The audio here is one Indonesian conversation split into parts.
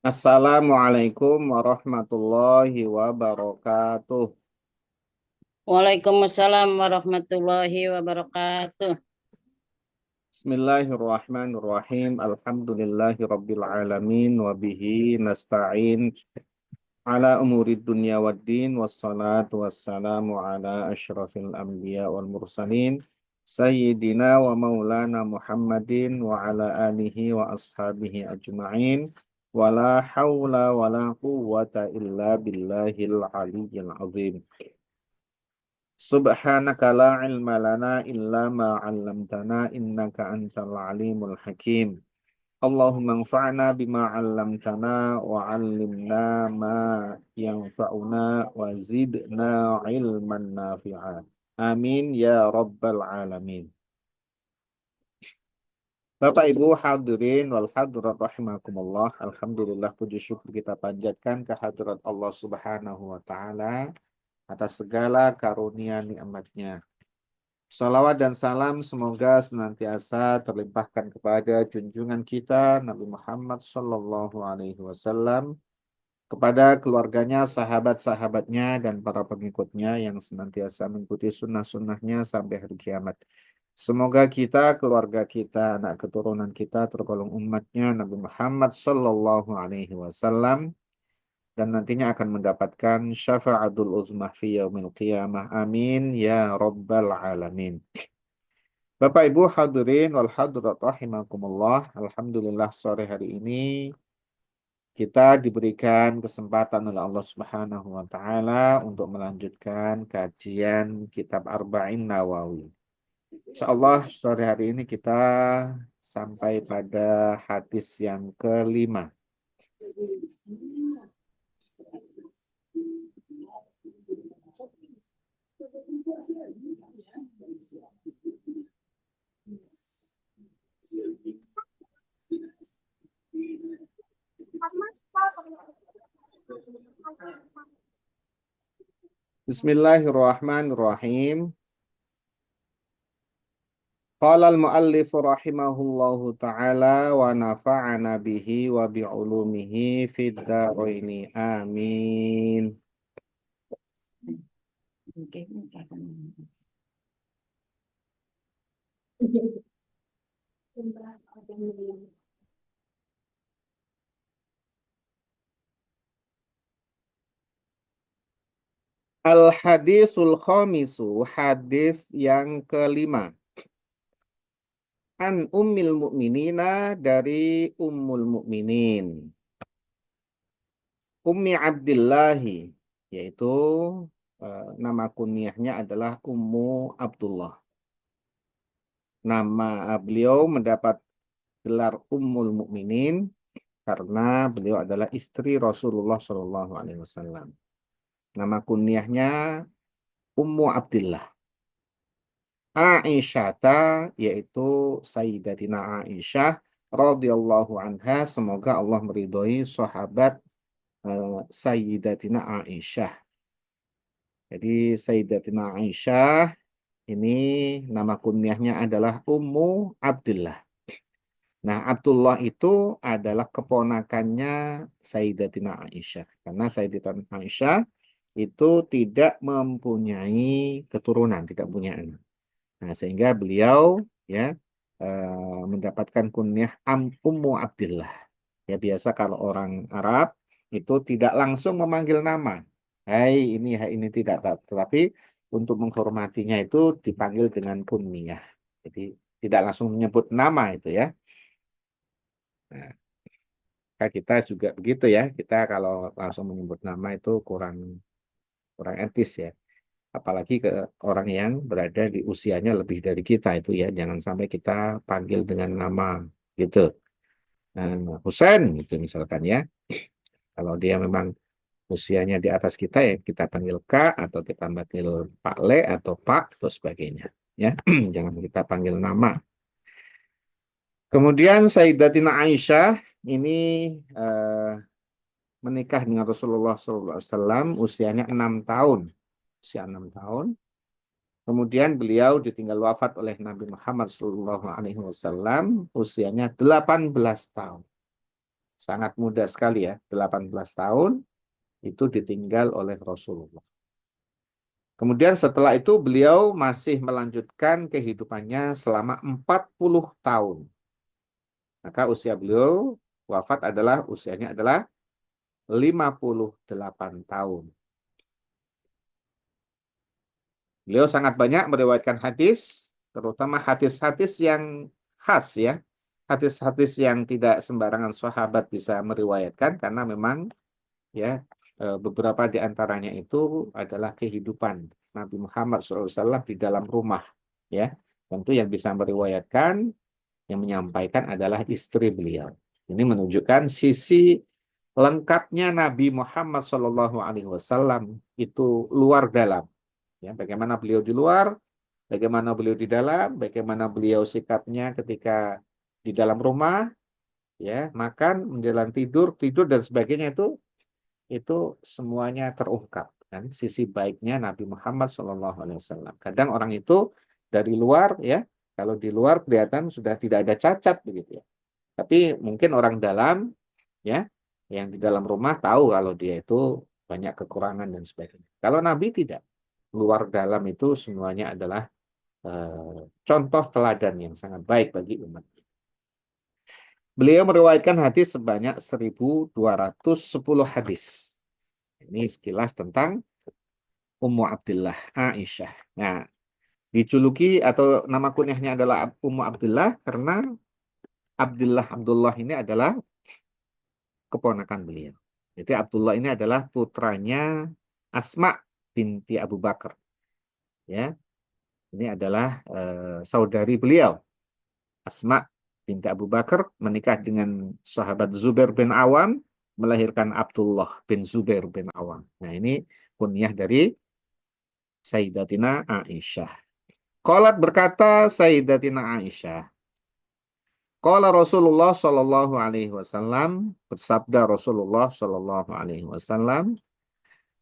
Assalamualaikum warahmatullahi wabarakatuh. Waalaikumsalam warahmatullahi wabarakatuh. Bismillahirrahmanirrahim. Alhamdulillahi rabbil alamin. Wabihi nasta'in ala umurid dunya waddin. Wassalatu wassalamu ala ashrafil anbiya wal mursalin. Sayyidina wa maulana Muhammadin wa ala alihi wa ashabihi ajma'in. Wala hawla wala quwwata illa billahil aliyyil azim. Subhanaka la ilma lana illa ma 'allamtana innaka antal alimul hakim. Allahumma anfa'na bima 'allamtana wa 'allimna ma yanfa'una wa zidna ilman nafi'a. Amin ya rabbal alamin. Bapak Ibu hadirin wal hadirat rahimakumullah. Alhamdulillah puji syukur kita panjatkan kehadirat Allah Subhanahu wa taala atas segala karunia nikmat-Nya. Salawat dan salam semoga senantiasa terlimpahkan kepada junjungan kita Nabi Muhammad Sallallahu Alaihi Wasallam, kepada keluarganya, sahabat-sahabatnya, dan para pengikutnya yang senantiasa mengikuti sunnah-sunnahnya sampai hari kiamat. Semoga kita, keluarga kita, anak keturunan kita tergolong umatnya Nabi Muhammad Sallallahu Alaihi Wasallam dan nantinya akan mendapatkan syafa'atul uzmah fi yaumil qiyamah. Amin ya rabbal alamin. Bapak Ibu hadirin wal hadirat rahimakumullah. Alhamdulillah sore hari ini kita diberikan kesempatan oleh Allah Subhanahu wa taala untuk melanjutkan kajian kitab Arba'in Nawawi. Insyaallah sore hari ini kita sampai pada hadis yang kelima. Bismillahirrahmanirrahim. Qala al-muallif rahimahullahu ta'ala wa nafa'ana bihi wa bi'ulumihi fid dharaini. Amin. Al-hadisul khamisu, hadis yang kelima. An ummil mu'minina, dari ummul mu'minin. Ummi Abdillahi, yaitu nama kunyahnya adalah Ummu Abdullah. Nama beliau mendapat gelar Ummul Mukminin karena beliau adalah istri Rasulullah Shallallahu Alaihi Wasallam. Nama kunyahnya Ummu Abdillah. Aisyata, yaitu Sayyidatina Aisyah radhiyallahu anha, semoga Allah meridhoi sahabat Sayyidatina Aisyah. Jadi Sayyidatina Aisyah ini nama kunyahnya adalah Ummu Abdillah. Nah, Abdullah itu adalah keponakannya Sayyidatina Aisyah. Karena Sayyidatina Aisyah itu tidak mempunyai keturunan, tidak punya anak. Nah, sehingga beliau ya mendapatkan kunyah Ummu Abdillah. Ya, biasa kalau orang Arab itu tidak langsung memanggil nama. Hai ini tidak, tetapi untuk menghormatinya itu dipanggil dengan kunyah. Jadi tidak langsung menyebut nama itu ya. Nah, kita juga begitu ya. Kita kalau langsung menyebut nama itu kurang kurang etis ya. Apalagi ke orang yang berada di usianya lebih dari kita itu ya. Jangan sampai kita panggil dengan nama gitu. Nah, Husain gitu misalkan ya. Kalau dia memang usianya di atas kita ya kita panggil Kak atau kita panggil Pak Le atau Pak atau sebagainya. Ya, jangan kita panggil nama. Kemudian Sayyidatina Aisyah ini eh, menikah dengan Rasulullah SAW usianya 6 tahun. Usia 6 tahun. Kemudian beliau ditinggal wafat oleh Nabi Muhammad SAW usianya 18 tahun. Sangat muda sekali ya, 18 tahun itu ditinggal oleh Rasulullah. Kemudian setelah itu beliau masih melanjutkan kehidupannya selama 40 tahun. Maka usia beliau wafat usianya adalah 58 tahun. Beliau sangat banyak meriwayatkan hadis, terutama hadis-hadis yang khas ya. Hadis-hadis yang tidak sembarangan sahabat bisa meriwayatkan karena memang ya beberapa di antaranya itu adalah kehidupan Nabi Muhammad SAW di dalam rumah ya. Tentu yang bisa meriwayatkan, yang menyampaikan adalah istri beliau. Ini menunjukkan sisi lengkapnya Nabi Muhammad SAW itu luar dalam. Ya, bagaimana beliau di luar, bagaimana beliau di dalam, bagaimana beliau sikapnya ketika di dalam rumah, ya makan, menjelang tidur, tidur dan sebagainya itu semuanya terungkap. Kan? Sisi baiknya Nabi Muhammad SAW. Kadang orang itu dari luar ya, kalau di luar kelihatan sudah tidak ada cacat begitu ya. Tapi mungkin orang dalam ya, yang di dalam rumah tahu kalau dia itu banyak kekurangan dan sebagainya. Kalau Nabi tidak, luar dalam itu semuanya adalah contoh teladan yang sangat baik bagi umat. Beliau meriwayatkan hadis sebanyak 1.210 hadis. Ini sekilas tentang Ummu Abdillah, Aisyah. Nah, dijuluki atau nama kunyahnya adalah Ummu Abdillah karena Abdullah ini adalah keponakan beliau. Jadi Abdullah ini adalah putranya Asma binti Abu Bakar. Ya, ini adalah saudari beliau. Asma binti Abu Bakar menikah dengan sahabat Zubair bin Awam, melahirkan Abdullah bin Zubair bin Awam. Nah, ini kunyah dari Sayyidatina Aisyah. Qalat berkata Sayyidatina Aisyah, qala Rasulullah sallallahu alaihi wasallam, bersabda Rasulullah sallallahu alaihi wasallam,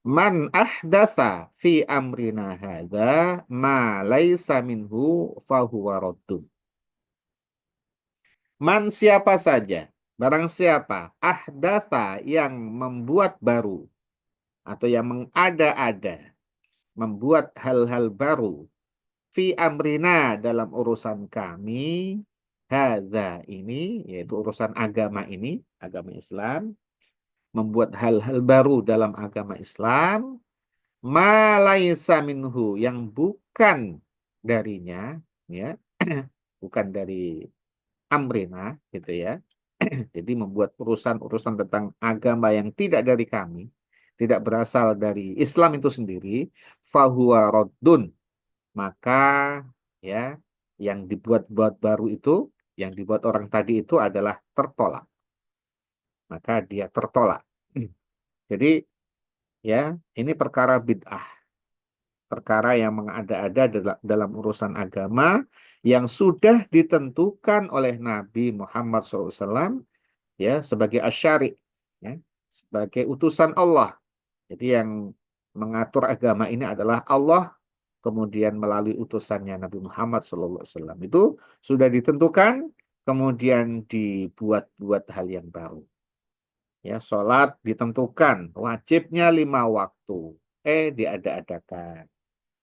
man ahdatsa fi amrina hadza ma laisa minhu fahuwa raddun. Man siapa saja, barang siapa, ahdatsa yang membuat baru atau yang mengada-ada, membuat hal-hal baru fi amrina dalam urusan kami, hadza ini yaitu urusan agama ini, agama Islam, membuat hal-hal baru dalam agama Islam, ma laisa minhu yang bukan darinya ya, bukan dari amrina gitu ya. Jadi membuat urusan-urusan tentang agama yang tidak dari kami, tidak berasal dari Islam itu sendiri, fahuwa raddun, maka ya yang dibuat-buat baru itu, yang dibuat orang tadi itu adalah tertolak. Maka dia tertolak. Jadi ya, ini perkara bid'ah. Perkara yang mengada-ada dalam urusan agama yang sudah ditentukan oleh Nabi Muhammad SAW ya sebagai asyari, ya, sebagai utusan Allah. Jadi yang mengatur agama ini adalah Allah, kemudian melalui utusannya Nabi Muhammad SAW. Itu sudah ditentukan, kemudian dibuat-buat hal yang baru. Ya, sholat ditentukan, wajibnya 5 waktu. Diada-adakan.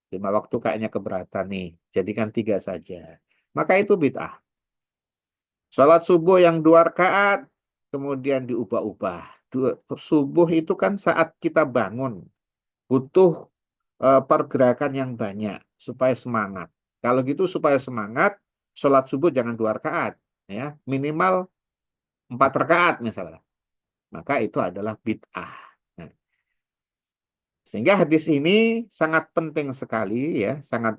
5 waktu kayaknya keberatan nih, jadikan 3 saja. Maka itu bid'ah. Sholat subuh yang 2 rakaat, kemudian diubah-ubah. Subuh itu kan saat kita bangun, butuh pergerakan yang banyak supaya semangat. Kalau gitu supaya semangat, sholat subuh jangan 2 rakaat, ya minimal 4 rakaat misalnya. Maka itu adalah bid'ah. Nah, sehingga hadis ini sangat penting sekali ya, sangat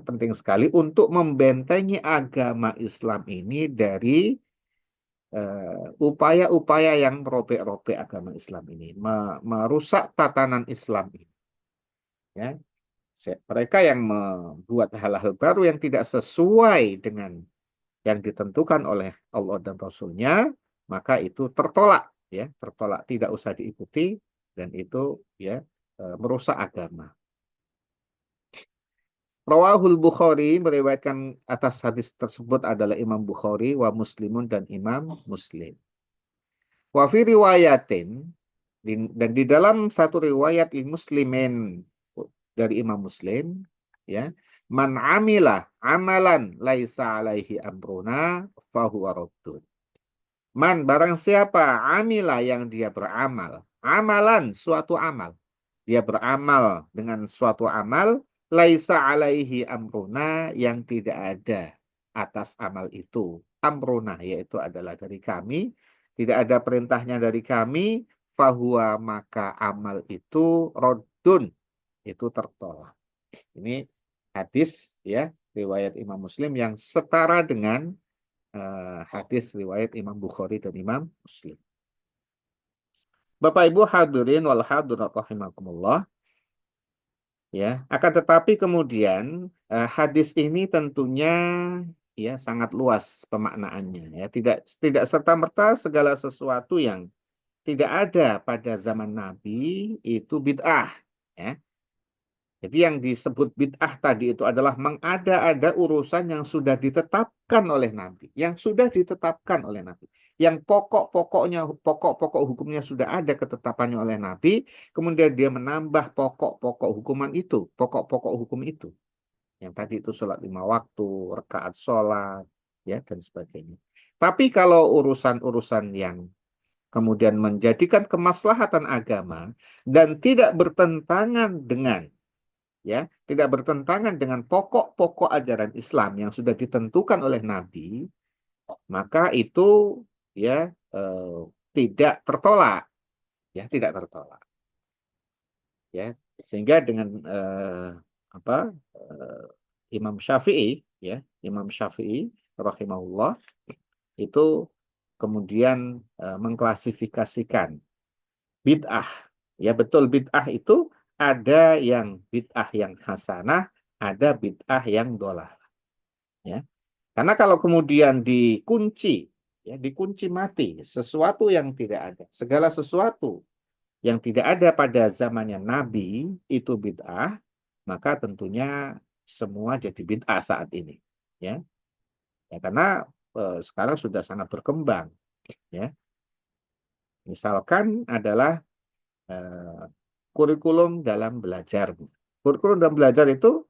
penting sekali untuk membentengi agama Islam ini dari upaya-upaya yang merobek-robek agama Islam ini, merusak tatanan Islam ini. Ya, mereka yang membuat hal-hal baru yang tidak sesuai dengan yang ditentukan oleh Allah dan Rasul-Nya, maka itu tertolak, ya, tertolak, tidak usah diikuti dan itu ya merusak agama. Rawahul Bukhari, meriwayatkan atas hadis tersebut adalah Imam Bukhari wa Muslimun dan Imam Muslim. Wa fi riwayatin, dan di dalam satu riwayat Muslimin dari Imam Muslim, ya, man amila amalan laisa alaihi amruna fahuwa raddun. Man, barang siapa amila, yang dia beramal amalan, suatu amal, dia beramal dengan suatu amal laisa alaihi amruna, yang tidak ada atas amal itu amruna, yaitu adalah dari kami, tidak ada perintahnya dari kami, fahuwa, maka amal itu roddun, itu tertolak. Ini hadis, ya, riwayat Imam Muslim yang setara dengan hadis riwayat Imam Bukhari dan Imam Muslim. Bapak Ibu hadirin wal hadirat rahimakumullah, ya. Akan tetapi kemudian hadis ini tentunya, ya, sangat luas pemaknaannya, ya. Tidak serta-merta segala sesuatu yang tidak ada pada zaman Nabi itu bid'ah, ya. Jadi yang disebut bid'ah tadi itu adalah mengada-ada urusan yang sudah ditetapkan oleh Nabi, yang sudah ditetapkan oleh Nabi, yang pokok-pokok hukumnya sudah ada ketetapannya oleh Nabi, kemudian dia menambah pokok-pokok hukuman itu, pokok-pokok hukum itu, yang tadi itu sholat 5 waktu, rakaat sholat, ya, dan sebagainya. Tapi kalau urusan-urusan yang kemudian menjadikan kemaslahatan agama dan tidak bertentangan dengan, ya, tidak bertentangan dengan pokok-pokok ajaran Islam yang sudah ditentukan oleh Nabi, maka itu, ya, tidak tertolak, ya, tidak tertolak, ya. Sehingga dengan Imam Syafi'i, ya, Imam Syafi'i rahimahullah itu kemudian mengklasifikasikan bid'ah, ya, betul, bid'ah itu ada yang bid'ah yang hasanah, ada bid'ah yang dolah, ya. Karena kalau kemudian dikunci, ya, dikunci mati sesuatu yang tidak ada, segala sesuatu yang tidak ada pada zamannya Nabi itu bid'ah, maka tentunya semua jadi bid'ah saat ini, ya. Ya, karena sekarang sudah sangat berkembang, ya. Misalkan adalah eh, kurikulum dalam belajar. Kurikulum dalam belajar itu,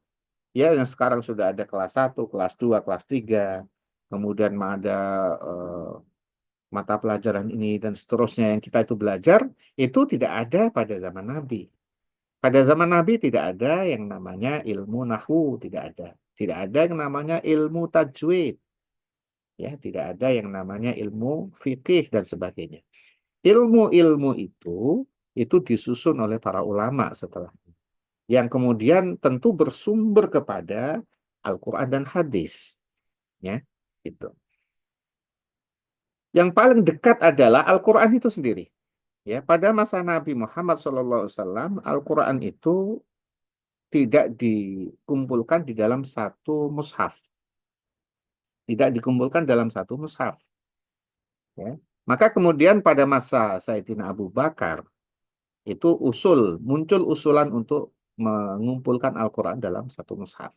ya, yang sekarang sudah ada kelas 1, kelas 2, kelas 3, kemudian ada mata pelajaran ini dan seterusnya yang kita itu belajar, itu tidak ada pada zaman Nabi. Pada zaman Nabi tidak ada yang namanya ilmu nahwu, tidak ada. Tidak ada yang namanya ilmu tajwid, ya, tidak ada yang namanya ilmu fikih dan sebagainya. Ilmu-ilmu itu disusun oleh para ulama setelah, yang kemudian tentu bersumber kepada Al-Quran dan hadis, ya, gitu. Yang paling dekat adalah Al-Quran itu sendiri, ya. Pada masa Nabi Muhammad SAW, Al-Quran itu tidak dikumpulkan di dalam satu mushaf, tidak dikumpulkan dalam satu mushaf, ya. Maka kemudian pada masa Sayyidina Abu Bakar itu muncul usulan untuk mengumpulkan Al-Quran dalam satu mushaf.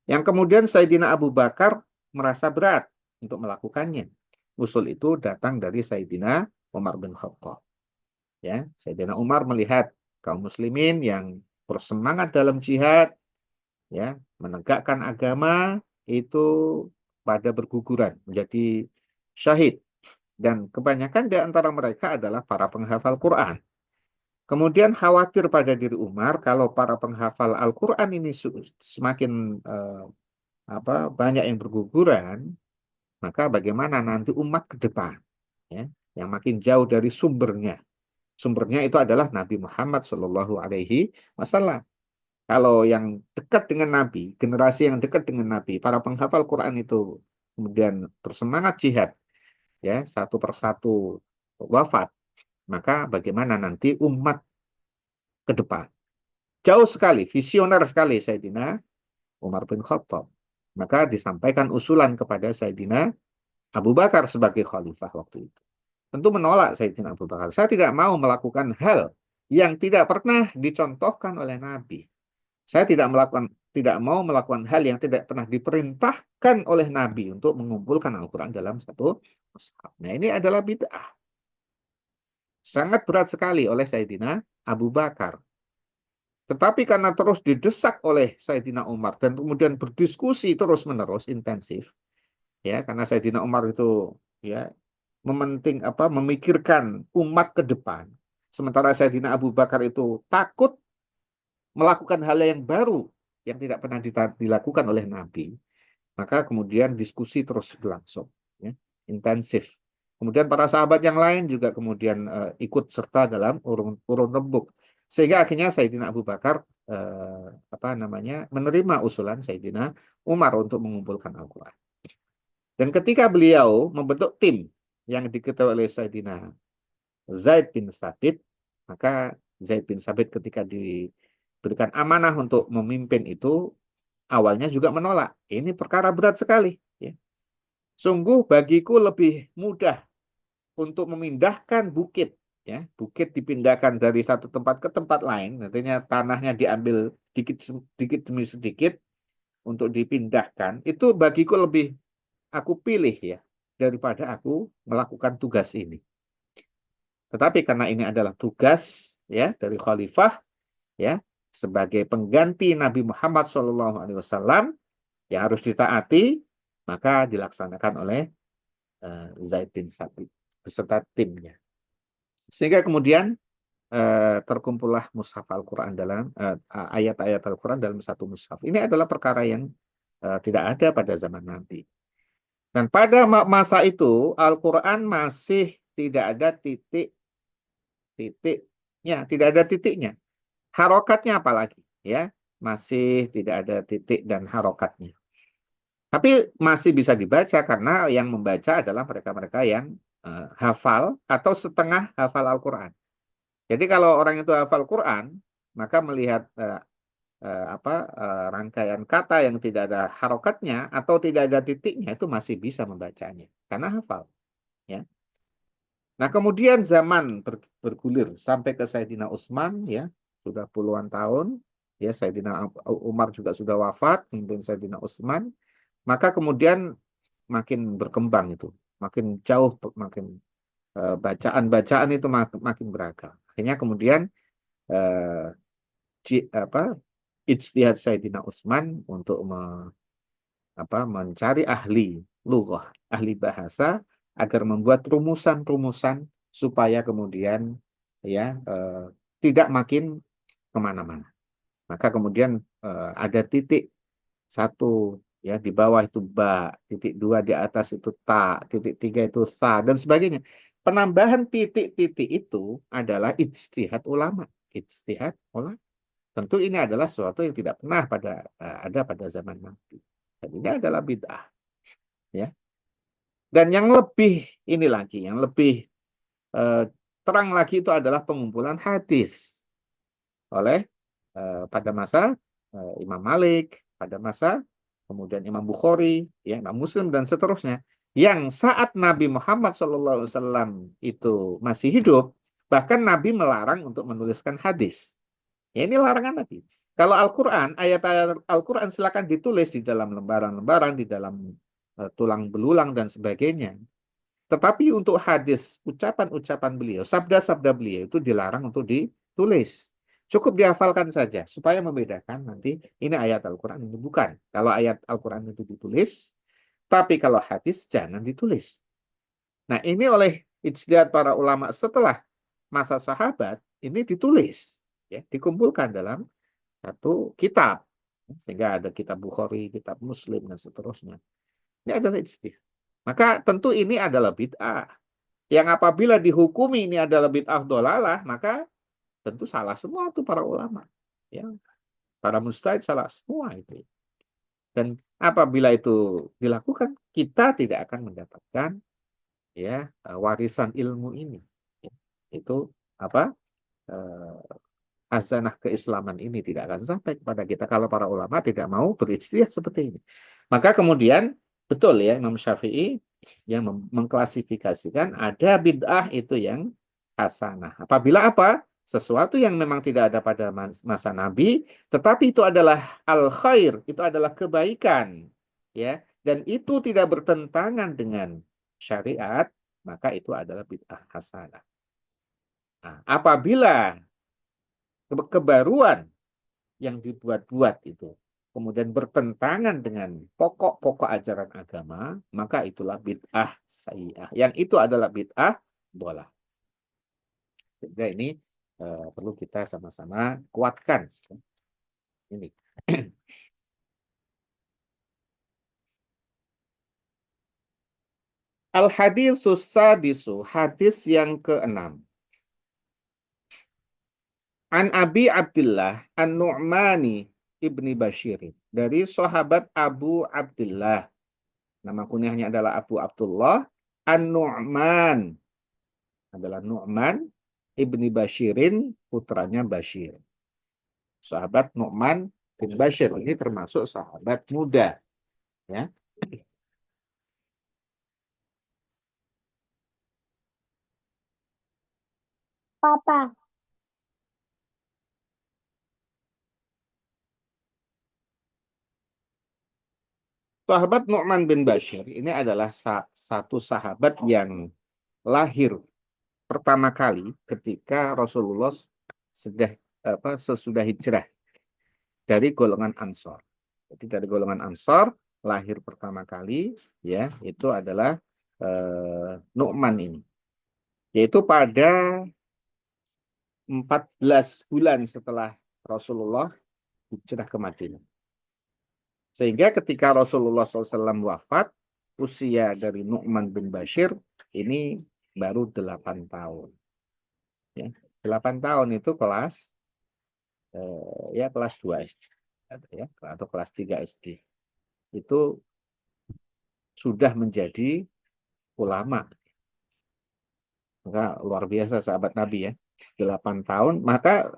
Yang kemudian Sayyidina Abu Bakar merasa berat untuk melakukannya. Usul itu datang dari Sayyidina Umar bin Khattab. Ya, Sayyidina Umar melihat kaum muslimin yang bersemangat dalam jihad, ya, menegakkan agama itu pada berguguran menjadi syahid, dan kebanyakan di antara mereka adalah para penghafal Quran. Kemudian khawatir pada diri Umar kalau para penghafal Al-Quran ini semakin banyak yang berguguran, maka bagaimana nanti umat ke depan, ya, yang makin jauh dari sumbernya. Sumbernya itu adalah Nabi Muhammad Shallallahu Alaihi Wasallam. Kalau yang dekat dengan Nabi, generasi yang dekat dengan Nabi, para penghafal Quran itu kemudian bersemangat jihad, ya, satu persatu wafat, maka bagaimana nanti umat ke depan? Jauh sekali, visioner sekali Sayyidina Umar bin Khattab. Maka disampaikan usulan kepada Sayyidina Abu Bakar sebagai khalifah waktu itu. Tentu menolak Sayyidina Abu Bakar. Saya tidak mau melakukan hal yang tidak pernah dicontohkan oleh Nabi. Saya tidak mau melakukan hal yang tidak pernah diperintahkan oleh Nabi untuk mengumpulkan Al-Quran dalam satu mushaf. Nah, ini adalah bid'ah. sangat berat sekali oleh Sayyidina Abu Bakar. Tetapi karena terus didesak oleh Sayyidina Umar dan kemudian berdiskusi terus-menerus intensif, ya, karena Sayyidina Umar itu ya memikirkan umat ke depan. Sementara Sayyidina Abu Bakar itu takut melakukan hal yang baru yang tidak pernah dilakukan oleh Nabi. Maka kemudian diskusi terus berlangsung, ya, intensif. Kemudian para sahabat yang lain juga kemudian ikut serta dalam urun rembuk. Sehingga akhirnya Sayyidina Abu Bakar menerima usulan Sayyidina Umar untuk mengumpulkan Al-Quran. Dan ketika beliau membentuk tim yang diketuai oleh Sayyidina Zaid bin Sabit, maka Zaid bin Sabit ketika diberikan amanah untuk memimpin itu, awalnya juga menolak. Ini perkara berat sekali. Ya. Sungguh bagiku lebih mudah untuk memindahkan bukit. Ya, bukit dipindahkan dari satu tempat ke tempat lain, nantinya tanahnya diambil sedikit demi sedikit untuk dipindahkan. Itu bagiku lebih aku pilih ya daripada aku melakukan tugas ini. Tetapi karena ini adalah tugas ya dari khalifah ya sebagai pengganti Nabi Muhammad SAW yang harus ditaati, maka dilaksanakan oleh Zaid bin Sabit beserta timnya. Sehingga kemudian terkumpullah mushaf Al-Quran dalam ayat-ayat Al-Quran dalam satu mushaf. Ini adalah perkara yang tidak ada pada zaman Nabi. Dan pada masa itu Al-Quran masih tidak ada titiknya, tidak ada titiknya. Harokatnya apalagi, ya masih tidak ada titik dan harokatnya. Tapi masih bisa dibaca karena yang membaca adalah mereka-mereka yang hafal atau setengah hafal Al-Quran. Jadi kalau orang itu hafal Quran, maka melihat rangkaian kata yang tidak ada harokatnya atau tidak ada titiknya itu masih bisa membacanya karena hafal. Ya. Nah kemudian zaman bergulir sampai ke Sayyidina Utsman, ya sudah puluhan tahun, ya Sayyidina Umar juga sudah wafat, kemudian Sayyidina Utsman, maka kemudian makin berkembang itu, makin jauh, makin bacaan-bacaan itu makin beragam. Akhirnya kemudian ijtihad Sayyidina Utsman untuk mencari ahli lughah, ahli bahasa agar membuat rumusan-rumusan supaya kemudian ya tidak makin kemana-mana. Maka kemudian ada titik satu ya di bawah itu ba, titik dua di atas itu ta, titik tiga itu sa dan sebagainya. Penambahan titik-titik itu adalah ijtihad ulama, ijtihad ulama. Tentu ini adalah sesuatu yang tidak pernah ada pada zaman Nabi. Dan ini adalah bid'ah. Ya. Dan yang lebih ini lagi, yang lebih terang lagi itu adalah pengumpulan hadis oleh pada masa Imam Malik, pada masa kemudian Imam Bukhari, ya, Imam Muslim dan seterusnya. Yang saat Nabi Muhammad SAW itu masih hidup, bahkan Nabi melarang untuk menuliskan hadis. Ya, ini larangan Nabi. Kalau Al-Quran, ayat-ayat Al-Quran silakan ditulis di dalam lembaran-lembaran, di dalam tulang belulang dan sebagainya. Tetapi untuk hadis, ucapan-ucapan beliau, sabda-sabda beliau itu dilarang untuk ditulis. Cukup dihafalkan saja, supaya membedakan nanti ini ayat Al-Quran, ini bukan. Kalau ayat Al-Quran itu ditulis, tapi kalau hadis jangan ditulis. Nah ini oleh ijtihad para ulama setelah masa sahabat, ini ditulis. Ya, dikumpulkan dalam satu kitab. Sehingga ada kitab Bukhari, kitab Muslim, dan seterusnya. Ini adalah ijtihad. Maka tentu ini adalah bid'ah. Yang apabila dihukumi ini adalah bid'ah dolalah, maka tentu salah semua itu para ulama. Ya. Para mujtahid salah semua itu. Dan apabila itu dilakukan, kita tidak akan mendapatkan ya warisan ilmu ini. Ya. Itu apa? Hazanah keislaman ini tidak akan sampai kepada kita kalau para ulama tidak mau berijtihad seperti ini. Maka kemudian betul ya Imam Syafi'i yang mengklasifikasikan ada bid'ah itu yang hasanah. Apabila apa? Sesuatu yang memang tidak ada pada masa Nabi, tetapi itu adalah al-khair, itu adalah kebaikan, ya, dan itu tidak bertentangan dengan syariat, maka itu adalah bid'ah hasanah. Nah, apabila kebaruan yang dibuat-buat itu kemudian bertentangan dengan pokok-pokok ajaran agama, maka itulah bid'ah sayyi'ah. Yang itu adalah bid'ah dhalah. Sehingga ini perlu kita sama-sama kuatkan. Ini. Al-haditsus sadisu, hadis yang keenam. An Abi Abdullah An-Nu'mani ibni Bashir. Dari sahabat Abu Abdullah. Nama kunyahnya adalah Abu Abdullah. An-Nu'man. Adalah Nu'man ibni Bashirin, putranya Bashir. Sahabat Nu'man bin Bashir. Ini termasuk sahabat muda. Ya. Papa. Sahabat Nu'man bin Bashir ini adalah satu sahabat yang lahir pertama kali ketika Rasulullah sesudah hijrah dari golongan Ansor. Jadi dari golongan Ansor lahir pertama kali ya itu adalah Nu'man ini. Yaitu pada 14 bulan setelah Rasulullah hijrah ke Madinah. Sehingga ketika Rasulullah SAW wafat, usia dari Nu'man bin Bashir ini baru 8 tahun. Ya, 8 tahun itu kelas kelas 2 SD ya, atau kelas 3 SD. Itu sudah menjadi ulama. Maka luar biasa sahabat Nabi ya. 8 tahun, maka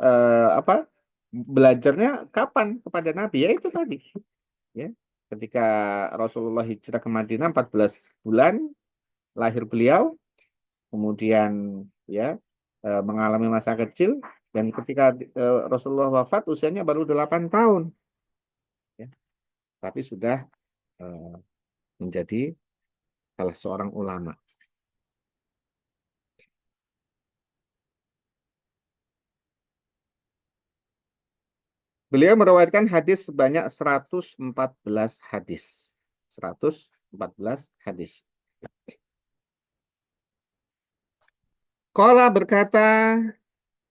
belajarnya kapan kepada Nabi? Ya itu tadi. Ya, ketika Rasulullah hijrah ke Madinah 14 bulan lahir beliau, kemudian ya mengalami masa kecil, dan ketika Rasulullah wafat usianya baru 8 tahun. Ya, tapi sudah menjadi salah seorang ulama. Beliau meriwayatkan hadis sebanyak 114 hadis. 114 hadis. Qala berkata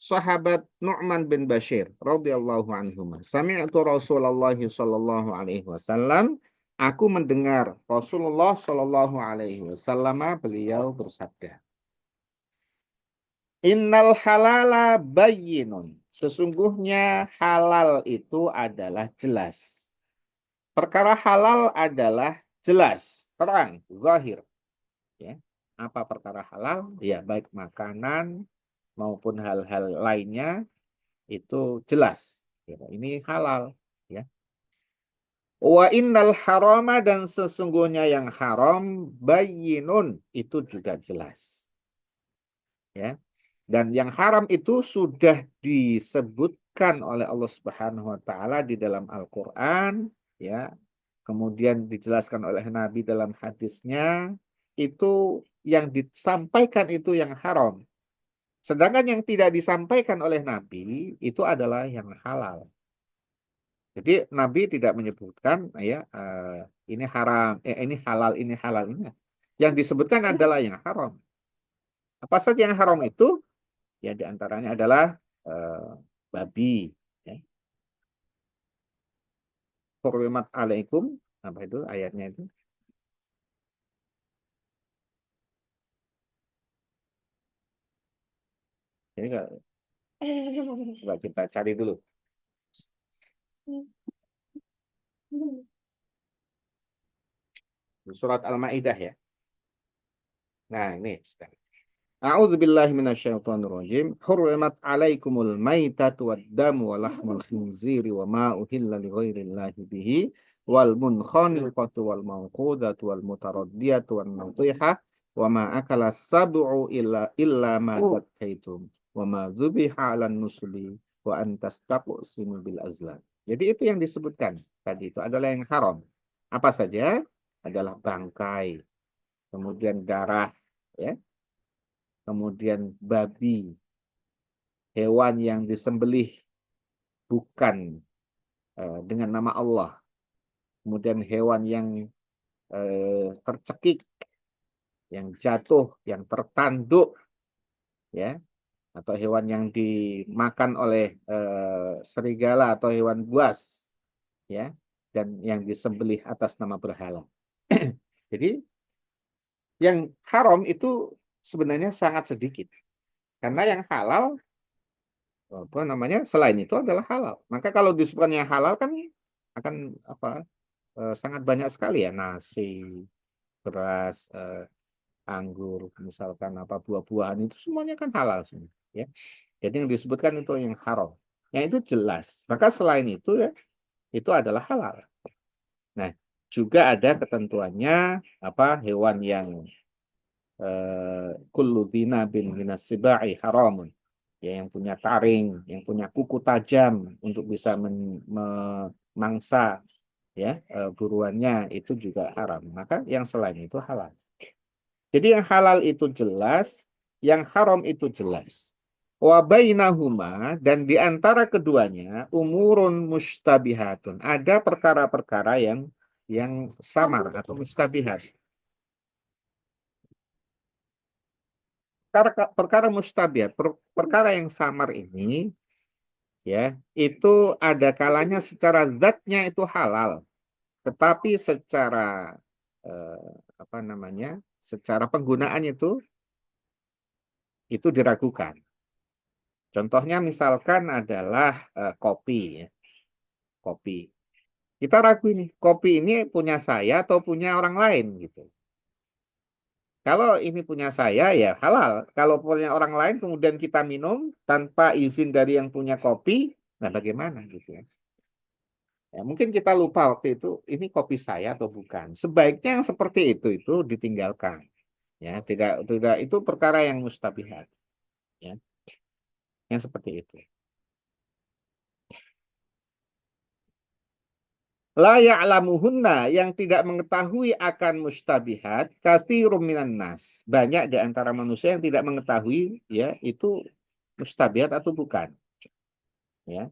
sahabat Nu'man bin Bashir radhiyallahu anhu, sami'tu Rasulullah sallallahu alaihi wasallam, aku mendengar Rasulullah sallallahu alaihi wasallam beliau bersabda, Innal halala bayyinun. Sesungguhnya halal itu adalah jelas. Perkara halal adalah jelas, terang, zahir. Ya. Apa perkara halal? Ya, baik makanan maupun hal-hal lainnya itu jelas. Ya, ini halal. Ya. Wa innal harama, dan sesungguhnya yang haram bayyinun, itu juga jelas. Ya. Dan yang haram itu sudah disebutkan oleh Allah Subhanahu wa taala di dalam Al-Qur'an, ya. Kemudian dijelaskan oleh Nabi dalam hadisnya, itu yang disampaikan itu yang haram. Sedangkan yang tidak disampaikan oleh Nabi itu adalah yang halal. Jadi Nabi tidak menyebutkan ya ini haram, ini halal, ini halal, ini. Yang disebutkan adalah yang haram. Apa saja yang haram itu? Ya diantaranya adalah babi. Ya. Hurrimat alaikum, apa itu ayatnya itu? Jadi coba kita cari dulu. Surat Al-Maidah ya. Nah ini. A'udzubillahi minasyaitonirrajim. Hurrimat alaikumul maitatu wad-damu wa lahmul khinziri wa ma uhilla li ghairillahi bihi wal munkhaniqatu wal mawqudatu wal mutaraddiyatu wan natihah wa ma akala sab'u illa ma zakaitum wa ma dzubiha 'alan nusbi wa an tastaqsimu bil azlam. Jadi itu yang disebutkan tadi, itu adalah yang haram. Apa saja? Adalah bangkai, kemudian darah, ya, kemudian babi, hewan yang disembelih bukan dengan nama Allah, kemudian hewan yang tercekik, yang jatuh, yang tertanduk, ya, atau hewan yang dimakan oleh serigala atau hewan buas, ya, dan yang disembelih atas nama berhala. Jadi yang haram itu sebenarnya sangat sedikit, karena yang halal apa namanya selain itu adalah halal. Maka kalau disebutkan yang halal kan akan apa sangat banyak sekali ya, nasi, beras, anggur, misalkan apa buah-buahan itu semuanya kan halal semua, ya. Jadi yang disebutkan itu yang haram. Yang itu jelas. Maka selain itu ya itu adalah halal. Nah, juga ada ketentuannya apa hewan yang kullu bin minas sibai haramun. Ya, yang punya taring, yang punya kuku tajam untuk bisa memangsa ya buruannya itu juga haram. Maka yang selain itu halal. Jadi yang halal itu jelas, yang haram itu jelas. Wa bainahuma dan di antara keduanya umurun mustabihatun. Ada perkara-perkara yang samar atau mustabihat. Perkara mustabihat, perkara yang samar ini ya, itu ada kalanya secara zatnya itu halal, tetapi secara apa namanya? Secara penggunaan itu diragukan. Contohnya misalkan adalah kopi ya. Kopi. Kita ragu ini, kopi ini punya saya atau punya orang lain gitu. Kalau ini punya saya ya halal. Kalau punya orang lain kemudian kita minum tanpa izin dari yang punya kopi, nah bagaimana gitu ya. Ya, mungkin kita lupa waktu itu ini kopi saya atau bukan. Sebaiknya yang seperti itu ditinggalkan. Ya, tidak itu perkara yang mustabihat. Ya, yang seperti itu. La ya'lamuhunna yang tidak mengetahui akan mustabihat katsirun minan nas. Banyak di antara manusia yang tidak mengetahui ya itu mustabihat atau bukan. Ya.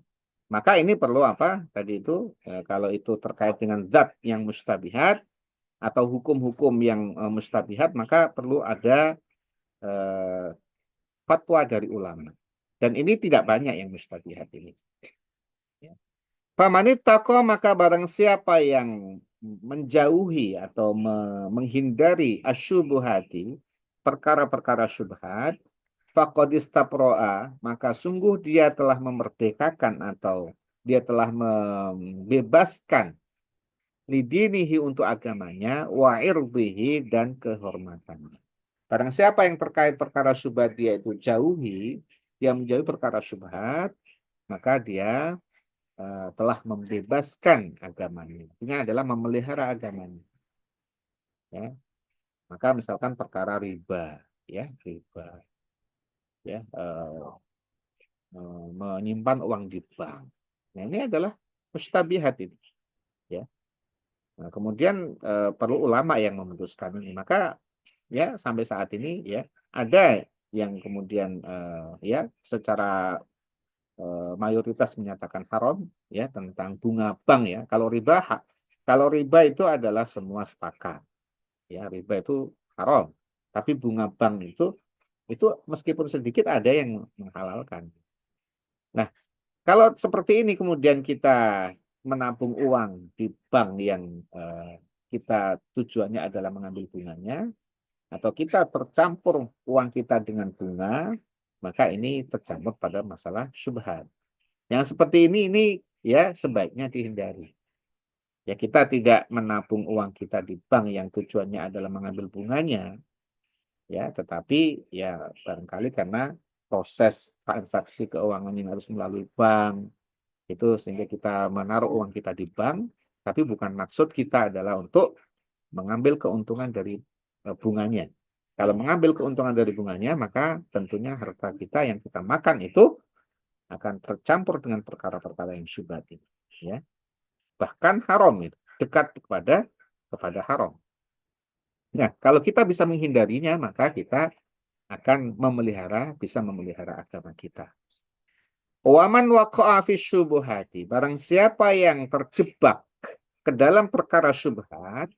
Maka ini perlu apa? Tadi itu kalau itu terkait dengan zat yang mustabihat atau hukum-hukum yang mustabihat maka perlu ada eh, fatwa dari ulama. Dan ini tidak banyak yang mustabihat ini. Ya. Famanit tako maka barang siapa yang menjauhi atau menghindari asyubuhati, perkara-perkara syubhat, faqadistapro'a, maka sungguh dia telah memerdekakan atau dia telah membebaskan lidinihi untuk agamanya, wa irdihi dan kehormatannya. Barang siapa yang terkait perkara syubhat dia itu jauhi, dia menjauhi perkara syubhat, maka dia telah membebaskan agamanya. Ini adalah memelihara agamanya. Ya. Maka misalkan perkara riba, ya riba, ya menyimpan uang di bank. Nah ini adalah mustabihat ini. Ya. Nah, kemudian perlu ulama yang memutuskan ini. Maka ya sampai saat ini ya ada yang kemudian ya secara mayoritas menyatakan haram ya tentang bunga bank ya. Kalau riba itu adalah semua sepakat. Ya, riba itu haram. Tapi bunga bank itu meskipun sedikit ada yang menghalalkan. Nah, kalau seperti ini kemudian kita menabung uang di bank yang kita tujuannya adalah mengambil bunganya atau kita tercampur uang kita dengan bunga, maka ini tercampur pada masalah syubhat. Yang seperti ini ya sebaiknya dihindari. Ya kita tidak menabung uang kita di bank yang tujuannya adalah mengambil bunganya, ya, tetapi ya barangkali karena proses transaksi keuangan yang harus melalui bank itu sehingga kita menaruh uang kita di bank, tapi bukan maksud kita adalah untuk mengambil keuntungan dari bunganya. Kalau mengambil keuntungan dari bunganya, maka tentunya harta kita yang kita makan itu akan tercampur dengan perkara-perkara yang syubhat ini, ya. Bahkan haram itu, dekat kepada haram. Nah, kalau kita bisa menghindarinya, maka kita akan bisa memelihara agama kita. Waman waqa'a fi syubuhati. Barang siapa yang terjebak ke dalam perkara syubhat,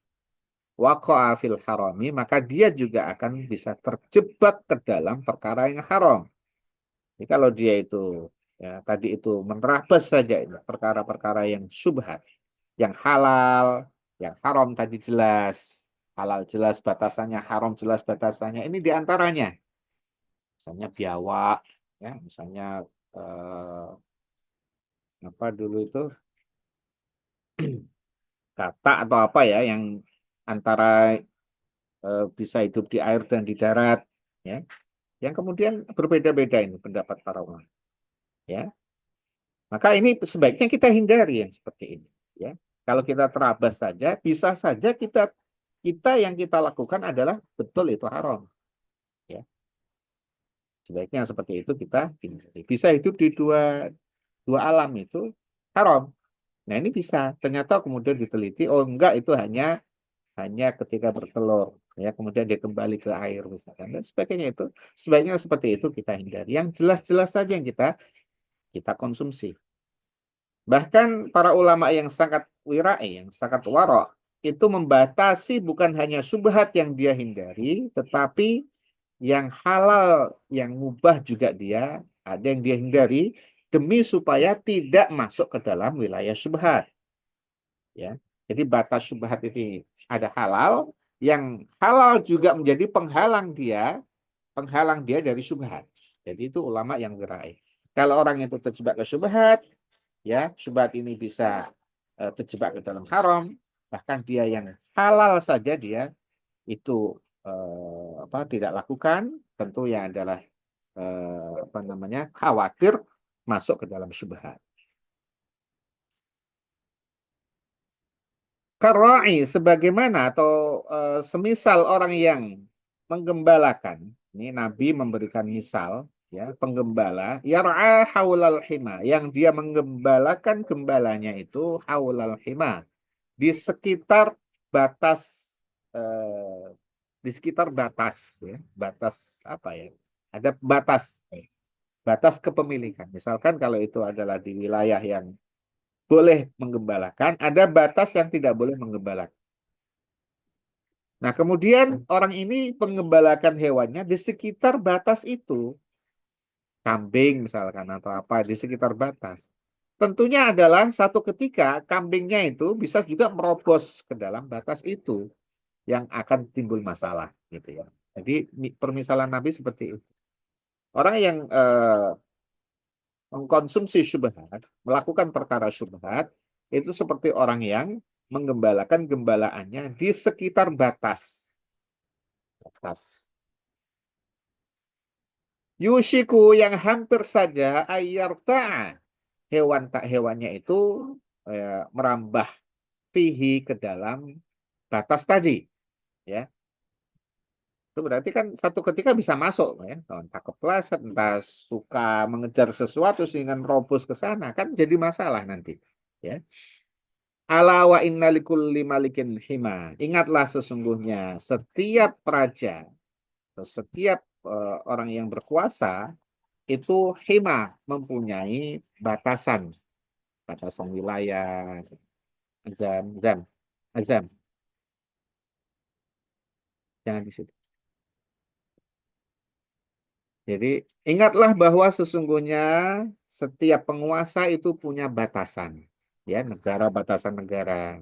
waqa'a fil harami, maka dia juga akan bisa terjebak ke dalam perkara yang haram. Jadi kalau dia itu ya, tadi itu menerabas saja perkara-perkara yang syubhat, yang halal, yang haram tadi jelas, halal jelas batasannya, haram jelas batasannya. Ini diantaranya, misalnya biawak, ya, misalnya apa dulu itu kata atau apa ya, yang antara bisa hidup di air dan di darat, ya, yang kemudian berbeda-beda ini pendapat para ulama, ya. Maka ini sebaiknya kita hindari yang seperti ini, ya. Kalau kita terabas saja, bisa saja kita yang kita lakukan adalah betul itu haram, ya. Sebaiknya seperti itu kita hindari. Bisa hidup di dua dua alam itu haram. Nah, ini bisa. Ternyata kemudian diteliti, oh enggak, itu hanya ketika bertelur, ya, kemudian dia kembali ke air misalkan dan sebagainya. Itu sebaiknya seperti itu kita hindari. Yang jelas-jelas saja yang kita konsumsi. Bahkan para ulama yang sangat wirai, yang sangat warok, itu membatasi bukan hanya subhat yang dia hindari, tetapi yang halal, yang mubah juga dia, ada yang dia hindari, demi supaya tidak masuk ke dalam wilayah subhat. Ya. Jadi batas subhat ini ada halal, yang halal juga menjadi penghalang dia dari subhat. Jadi itu ulama yang gerai. Kalau orang itu terjebak ke subhat, ya, syubhat ini bisa terjebak ke dalam haram, bahkan dia yang halal saja dia itu tidak lakukan, tentu yang adalah khawatir masuk ke dalam syubhat. Karai sebagaimana atau semisal orang yang menggembalakan, ini Nabi memberikan misal, ya, penggembala yar'a haulal hima, yang dia menggembalakan gembalanya itu haulal hima, di sekitar batas, eh, di sekitar batas, ya, batas apa ya, ada batas kepemilikan. Misalkan kalau itu adalah di wilayah yang boleh menggembalakan, ada batas yang tidak boleh menggembalakan. Nah, kemudian orang ini menggembalakan hewannya di sekitar batas itu, kambing misalkan atau apa, di sekitar batas. Tentunya adalah satu ketika kambingnya itu bisa juga merobos ke dalam batas itu, yang akan timbul masalah, gitu ya. Jadi permisalan Nabi seperti itu. Orang yang mengkonsumsi syubhat, melakukan perkara syubhat, itu seperti orang yang menggembalakan gembalaannya di sekitar batas. Batas. Yushiku, yang hampir saja ayarta, hewannya itu merambah fihi, ke dalam batas tadi, ya. Itu berarti kan satu ketika bisa masuk, ya. Entah kepleset, entah suka mengejar sesuatu sehingga merobos ke sana, kan jadi masalah nanti, ya. Ala wa inna likulli malikin hima. Ingatlah sesungguhnya setiap raja, atau setiap orang yang berkuasa itu hima, mempunyai batasan, batasan wilayah. Azam, azam, azam. Jangan di situ. Jadi ingatlah bahwa sesungguhnya setiap penguasa itu punya batasan, ya, negara, batasan negara.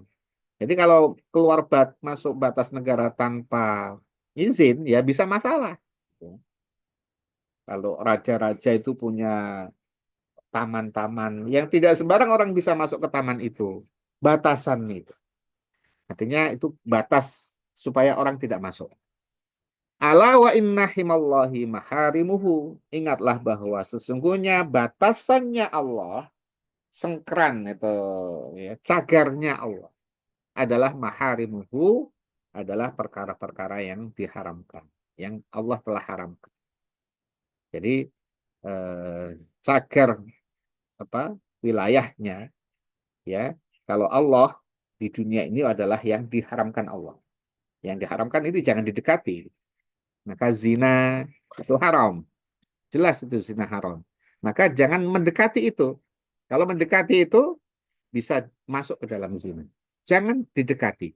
Jadi kalau keluar masuk batas negara tanpa izin, ya bisa masalah. Kalau raja-raja itu punya taman-taman yang tidak sembarang orang bisa masuk ke taman itu, batasan itu. Artinya itu batas supaya orang tidak masuk. Ala wa inna himallahi maharimuhu. Ingatlah bahwa sesungguhnya batasannya Allah, sengkeran itu, ya, cagarnya Allah adalah maharimuhu, adalah perkara-perkara yang diharamkan, yang Allah telah haramkan. Jadi cagar apa wilayahnya, ya, kalau Allah di dunia ini adalah yang diharamkan Allah. Yang diharamkan itu jangan didekati. Maka zina itu haram. Jelas itu zina haram. Maka jangan mendekati itu. Kalau mendekati itu bisa masuk ke dalam zina. Jangan didekati.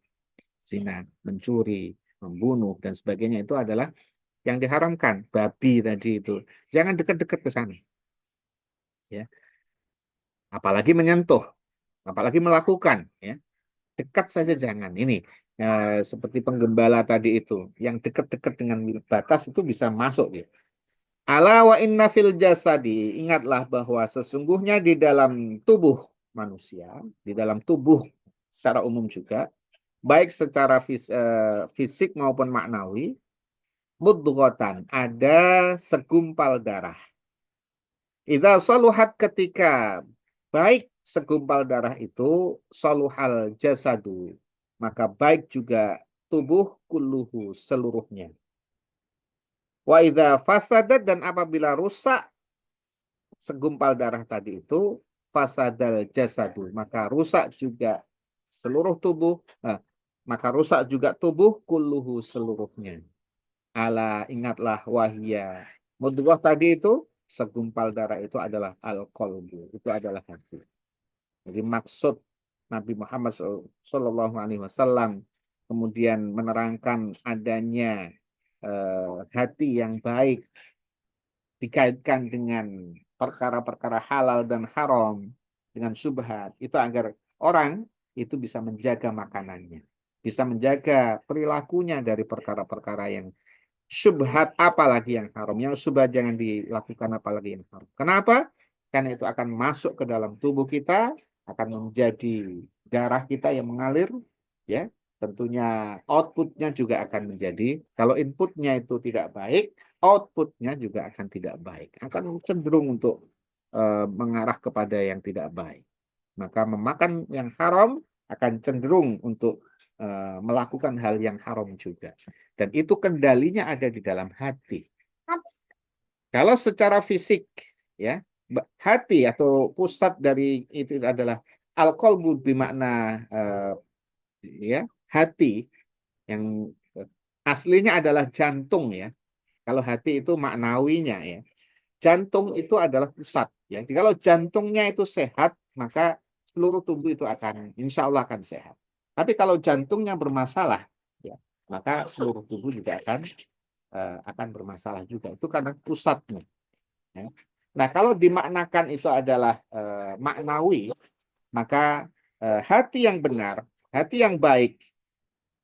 Zina, mencuri, membunuh dan sebagainya itu adalah yang diharamkan. Babi tadi itu. Jangan dekat-dekat ke sana. Ya. Apalagi menyentuh, apalagi melakukan, ya. Dekat saja jangan. Ini seperti penggembala tadi itu, yang dekat-dekat dengan batas itu bisa masuk ya. Ala wa inna fil jasadi, ingatlah bahwa sesungguhnya di dalam tubuh manusia, di dalam tubuh secara umum juga, baik secara fisik maupun maknawi, mudghatan, ada segumpal darah. Idza saluhat, ketika baik segumpal darah itu, saluhal jasadu, maka baik juga tubuh kulluhu seluruhnya. Wa idza fasadat, dan apabila rusak segumpal darah tadi itu, fasadal jasadu, maka rusak juga seluruh tubuh, maka rusak juga tubuh kulluhu seluruhnya. Ala, ingatlah, wahya mudghah tadi itu, segumpal darah itu adalah al-qalbu, itu adalah hati. Jadi maksud Nabi Muhammad SAW kemudian menerangkan adanya hati yang baik dikaitkan dengan perkara-perkara halal dan haram, dengan syubhat, itu agar orang itu bisa menjaga makanannya, bisa menjaga perilakunya dari perkara-perkara yang syubhat, apalagi yang haram. Yang syubhat jangan dilakukan, apalagi yang haram. Kenapa? Karena itu akan masuk ke dalam tubuh kita, akan menjadi darah kita yang mengalir, ya. Tentunya outputnya juga akan menjadi, kalau inputnya itu tidak baik, outputnya juga akan tidak baik. Akan cenderung untuk mengarah kepada yang tidak baik. Maka memakan yang haram akan cenderung untuk melakukan hal yang haram juga. Dan itu kendalinya ada di dalam hati. Kalau secara fisik, ya, hati atau pusat dari itu adalah al-qalbu, bermakna ya, hati yang aslinya adalah jantung ya. Kalau hati itu maknawinya ya. Jantung itu adalah pusat ya. Jadi kalau jantungnya itu sehat, maka seluruh tubuh itu akan, insya Allah akan sehat. Tapi kalau jantungnya bermasalah, ya, maka seluruh tubuh juga akan bermasalah juga. Itu karena pusatnya. Ya. Nah, kalau dimaknakan itu adalah maknawi, maka hati yang benar, hati yang baik,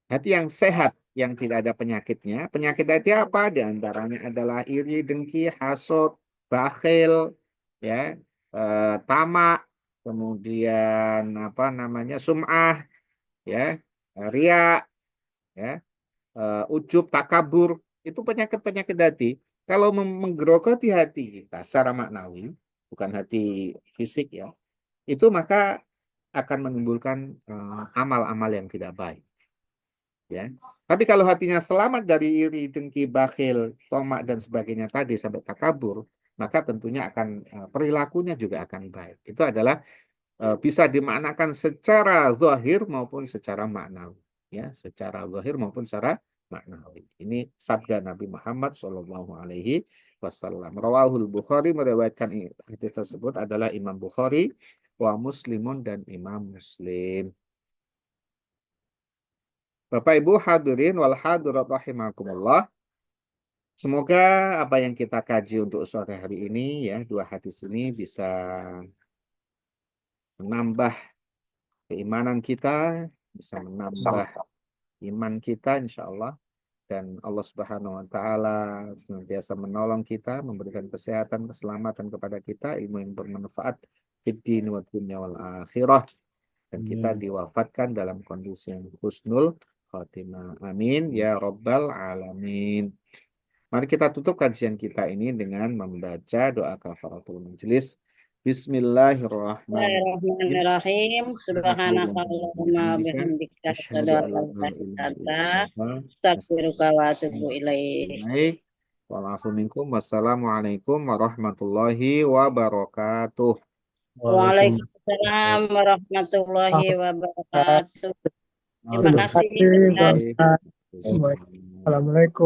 hati yang sehat, yang tidak ada penyakitnya. Penyakit hati apa? Di antaranya adalah iri, dengki, hasut, bakhil, ya, tamak, kemudian apa namanya, sum'ah, ya, riya, ya, ujub, takabur. Itu penyakit-penyakit hati. Kalau menggerogoti hati kita secara maknawi, bukan hati fisik ya, itu maka akan menimbulkan amal-amal yang tidak baik. Ya. Tapi kalau hatinya selamat dari iri, dengki, bakhil, tomak dan sebagainya tadi sampai takabur, maka tentunya akan perilakunya juga akan baik. Itu adalah bisa dimaknakan secara zahir maupun secara maknawi, ya, secara zahir maupun secara maknawi. Ini sabda Nabi Muhammad Shallallahu Alaihi Wasallam. Rawahul Bukhari, meriwayatkan hadis tersebut adalah Imam Bukhari, wa Muslimun, dan Imam Muslim. Bapak Ibu hadirin wal hadirat rahimakumullah. Semoga apa yang kita kaji untuk sore hari ini ya, dua hadis ini bisa menambah keimanan kita, bisa menambah iman kita insya Allah, dan Allah Subhanahu wa taala senantiasa menolong kita, memberikan kesehatan, keselamatan kepada kita, ilmu yang bermanfaat fid din wa dunya wal akhirah, dan kita diwafatkan dalam kondisi yang husnul khotimah. Amin ya rabbal alamin. Mari kita tutup kajian kita ini dengan membaca doa kafaratul majelis. Bismillahirrahmanirrahim. Bismillahirrahmanirrahim. Subhanakallahumma bihamdika asyhadu an la ilaha illa anta astaghfiruka wa atubu ilaik. Wassalamualaikum warahmatullahi wabarakatuh. Waalaikumsalam warahmatullahi wabarakatuh. Terima kasih. Assalamualaikum.